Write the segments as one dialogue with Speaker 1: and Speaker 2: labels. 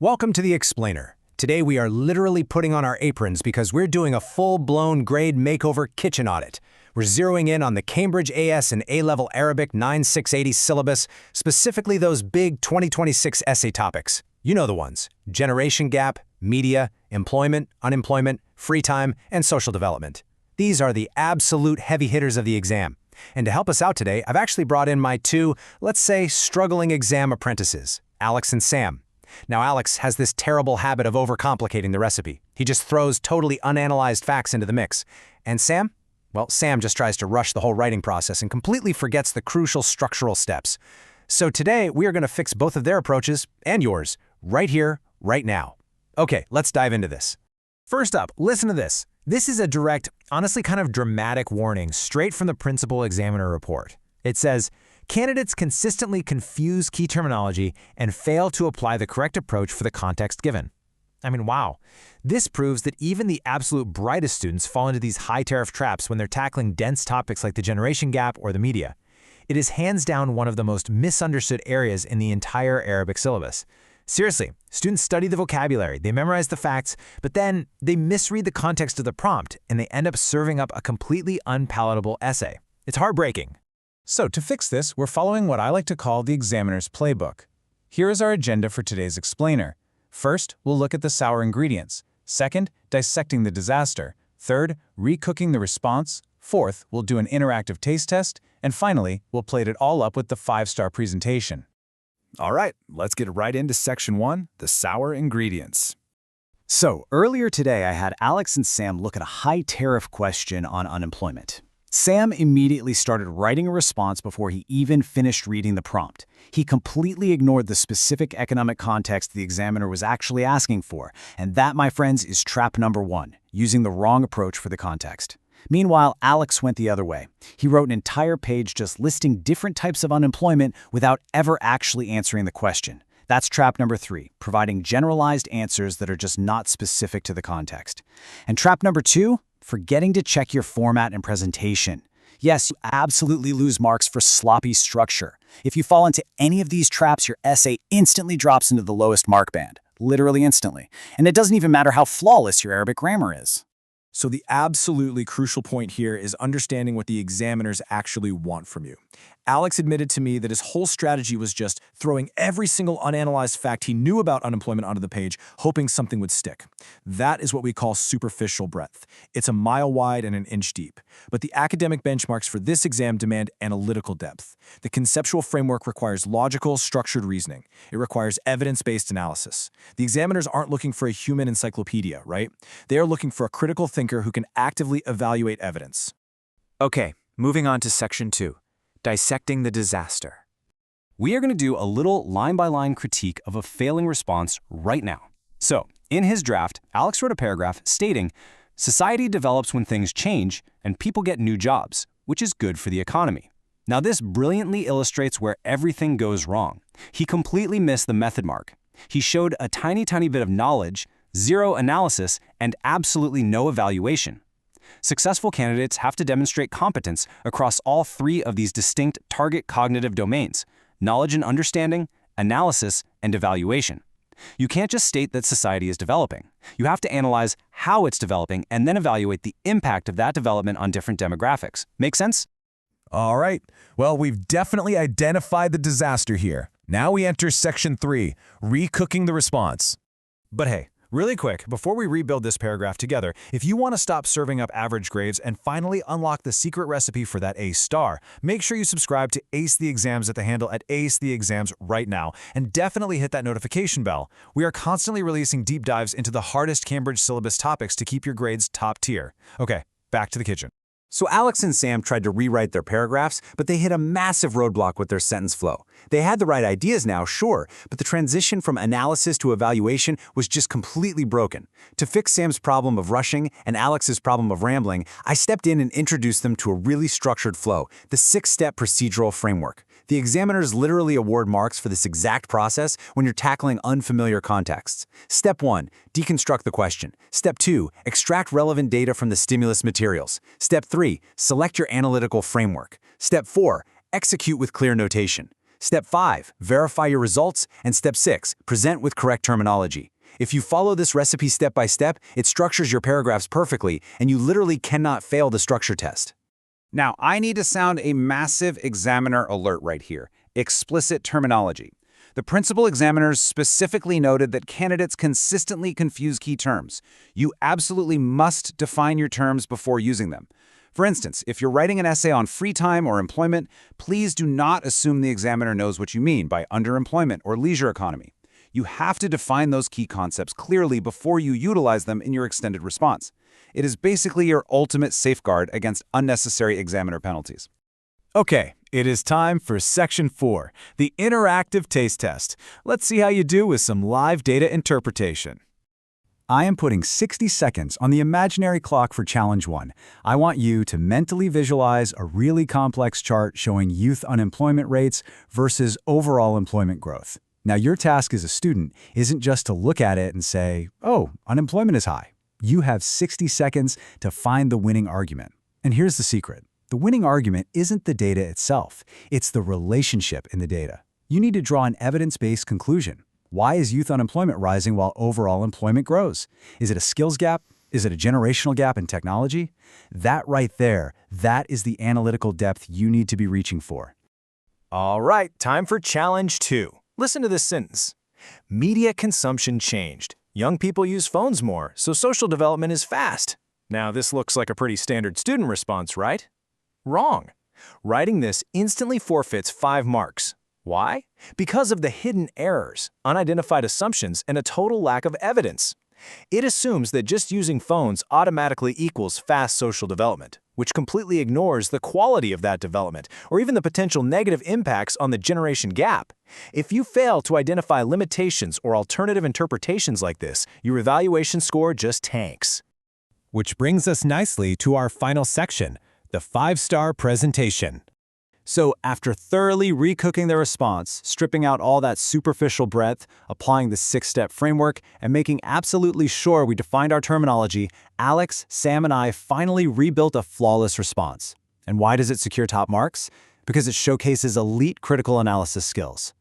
Speaker 1: Welcome to The Explainer. Today we are literally putting on our aprons because we're doing a full-blown grade makeover kitchen audit. We're zeroing in on the Cambridge AS and A-Level Arabic 9680 syllabus, specifically those big 2026 essay topics. You know the ones: generation gap, media, employment, unemployment, free time, and social development. These are the absolute heavy hitters of the exam. And to help us out today, I've actually brought in my two, let's say, struggling exam apprentices, Alex and Sam. Now, Alex has this terrible habit of overcomplicating the recipe. He just throws totally unanalyzed facts into the mix. And Sam? Well, Sam just tries to rush the whole writing process and completely forgets the crucial structural steps. So today, we are going to fix both of their approaches, and yours, right here, right now. Okay, let's dive into this. First up, listen to this. This is a direct, honestly kind of dramatic warning straight from the principal examiner report. It says, candidates consistently confuse key terminology and fail to apply the correct approach for the context given. I mean, wow. This proves that even the absolute brightest students fall into these high-tariff traps when they're tackling dense topics like the generation gap or the media. It is hands down one of the most misunderstood areas in the entire Arabic syllabus. Seriously, students study the vocabulary, they memorize the facts, but then they misread the context of the prompt and they end up serving up a completely unpalatable essay. It's heartbreaking.
Speaker 2: So to fix this, we're following what I like to call the examiner's playbook. Here is our agenda for today's explainer. First, we'll look at the sour ingredients. Second, dissecting the disaster. Third, recooking the response. Fourth, we'll do an interactive taste test. And finally, we'll plate it all up with the 5-star presentation.
Speaker 3: All right, let's get right into Section 1, the sour ingredients.
Speaker 4: So, earlier today I had Alex and Sam look at a high-tariff question on unemployment. Sam immediately started writing a response before he even finished reading the prompt. He completely ignored the specific economic context the examiner was actually asking for, and that, my friends, is trap number 1, using the wrong approach for the context. Meanwhile, Alex went the other way. He wrote an entire page just listing different types of unemployment without ever actually answering the question. That's trap number 3, providing generalized answers that are just not specific to the context. And trap number 2, forgetting to check your format and presentation. Yes, you absolutely lose marks for sloppy structure. If you fall into any of these traps, your essay instantly drops into the lowest mark band, literally instantly. And it doesn't even matter how flawless your Arabic grammar is.
Speaker 3: So the absolutely crucial point here is understanding what the examiners actually want from you. Alex admitted to me that his whole strategy was just throwing every single unanalyzed fact he knew about unemployment onto the page, hoping something would stick. That is what we call superficial breadth. It's a mile wide and an inch deep. But the academic benchmarks for this exam demand analytical depth. The conceptual framework requires logical, structured reasoning. It requires evidence-based analysis. The examiners aren't looking for a human encyclopedia, right? They are looking for a critical thinker who can actively evaluate evidence.
Speaker 5: Okay, moving on to Section 2. Dissecting the disaster. We are going to do a little line-by-line critique of a failing response right now. So, in his draft, Alex wrote a paragraph stating, "Society develops when things change and people get new jobs, which is good for the economy." Now, this brilliantly illustrates where everything goes wrong. He completely missed the method mark. He showed a tiny bit of knowledge, zero analysis, and absolutely no evaluation. Successful candidates have to demonstrate competence across all 3 of these distinct target cognitive domains: knowledge and understanding, analysis, and evaluation. You can't just state that society is developing. You have to analyze how it's developing and then evaluate the impact of that development on different demographics. Make sense?
Speaker 3: All right, well, we've definitely identified the disaster here. Now we enter Section 3, recooking the response. But hey, really quick, before we rebuild this paragraph together, if you want to stop serving up average grades and finally unlock the secret recipe for that A star, make sure you subscribe to Ace the Exams at the handle at Ace the Exams right now, and definitely hit that notification bell. We are constantly releasing deep dives into the hardest Cambridge syllabus topics to keep your grades top tier. Okay, back to the kitchen.
Speaker 1: So Alex and Sam tried to rewrite their paragraphs, but they hit a massive roadblock with their sentence flow. They had the right ideas now, sure, but the transition from analysis to evaluation was just completely broken. To fix Sam's problem of rushing and Alex's problem of rambling, I stepped in and introduced them to a really structured flow, the 6-step procedural framework. The examiners literally award marks for this exact process when you're tackling unfamiliar contexts. Step 1, deconstruct the question. Step 2, extract relevant data from the stimulus materials. Step 3, select your analytical framework. Step 4, execute with clear notation.
Speaker 5: Step 5, verify your results. And Step 6, present with correct terminology. If you follow this recipe step by step, it structures your paragraphs perfectly, and you literally cannot fail the structure test. Now, I need to sound a massive examiner alert right here. Explicit terminology. The principal examiners specifically noted that candidates consistently confuse key terms. You absolutely must define your terms before using them. For instance, if you're writing an essay on free time or employment, please do not assume the examiner knows what you mean by underemployment or leisure economy. You have to define those key concepts clearly before you utilize them in your extended response. It is basically your ultimate safeguard against unnecessary examiner penalties.
Speaker 2: Okay, it is time for Section 4, the interactive taste test. Let's see how you do with some live data interpretation.
Speaker 4: I am putting 60 seconds on the imaginary clock for Challenge 1. I want you to mentally visualize a really complex chart showing youth unemployment rates versus overall employment growth. Now, your task as a student isn't just to look at it and say, oh, unemployment is high. You have 60 seconds to find the winning argument. And here's the secret. The winning argument isn't the data itself. It's the relationship in the data. You need to draw an evidence-based conclusion. Why is youth unemployment rising while overall employment grows? Is it a skills gap? Is it a generational gap in technology? That right there, that is the analytical depth you need to be reaching for.
Speaker 3: All right, time for Challenge 2. Listen to this sentence. Media consumption changed. Young people use phones more, so social development is fast. Now, this looks like a pretty standard student response, right? Wrong. Writing this instantly forfeits 5 marks. Why? Because of the hidden errors, unidentified assumptions, and a total lack of evidence. It assumes that just using phones automatically equals fast social development, which completely ignores the quality of that development or even the potential negative impacts on the generation gap. If you fail to identify limitations or alternative interpretations like this, your evaluation score just tanks.
Speaker 1: Which brings us nicely to our final section, the 5-star presentation.
Speaker 4: So after thoroughly recooking the response, stripping out all that superficial breadth, applying the 6-step framework, and making absolutely sure we defined our terminology, Alex, Sam, and I finally rebuilt a flawless response. And why does it secure top marks? Because it showcases elite critical analysis skills.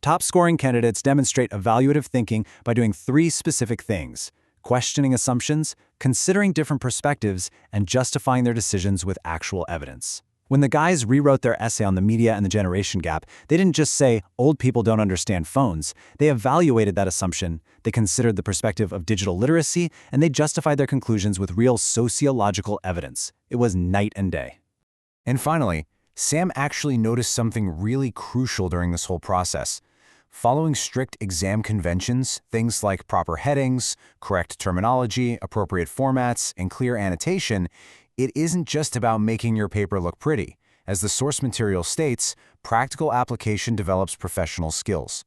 Speaker 4: Top-scoring candidates demonstrate evaluative thinking by doing 3 specific things: questioning assumptions, considering different perspectives, and justifying their decisions with actual evidence. When the guys rewrote their essay on the media and the generation gap, they didn't just say, old people don't understand phones. They evaluated that assumption, they considered the perspective of digital literacy, and they justified their conclusions with real sociological evidence. It was night and day.
Speaker 1: And finally, Sam actually noticed something really crucial during this whole process. Following strict exam conventions, things like proper headings, correct terminology, appropriate formats, and clear annotation, it isn't just about making your paper look pretty. As the source material states, practical application develops professional skills.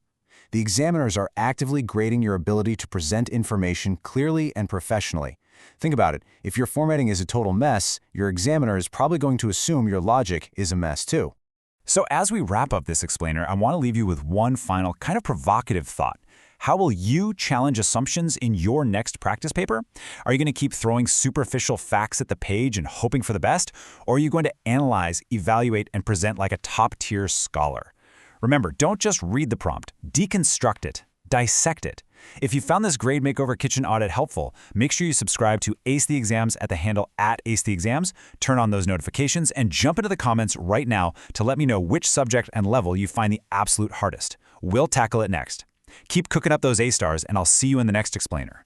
Speaker 1: The examiners are actively grading your ability to present information clearly and professionally. Think about it. If your formatting is a total mess, your examiner is probably going to assume your logic is a mess too.
Speaker 2: So as we wrap up this explainer, I want to leave you with one final kind of provocative thought. How will you challenge assumptions in your next practice paper? Are you going to keep throwing superficial facts at the page and hoping for the best? Or are you going to analyze, evaluate, and present like a top-tier scholar? Remember, don't just read the prompt, deconstruct it, dissect it. If you found this grade makeover kitchen audit helpful, make sure you subscribe to Ace the Exams at the handle @AceTheExams, turn on those notifications, and jump into the comments right now to let me know which subject and level you find the absolute hardest. We'll tackle it next. Keep cooking up those A stars, and I'll see you in the next explainer.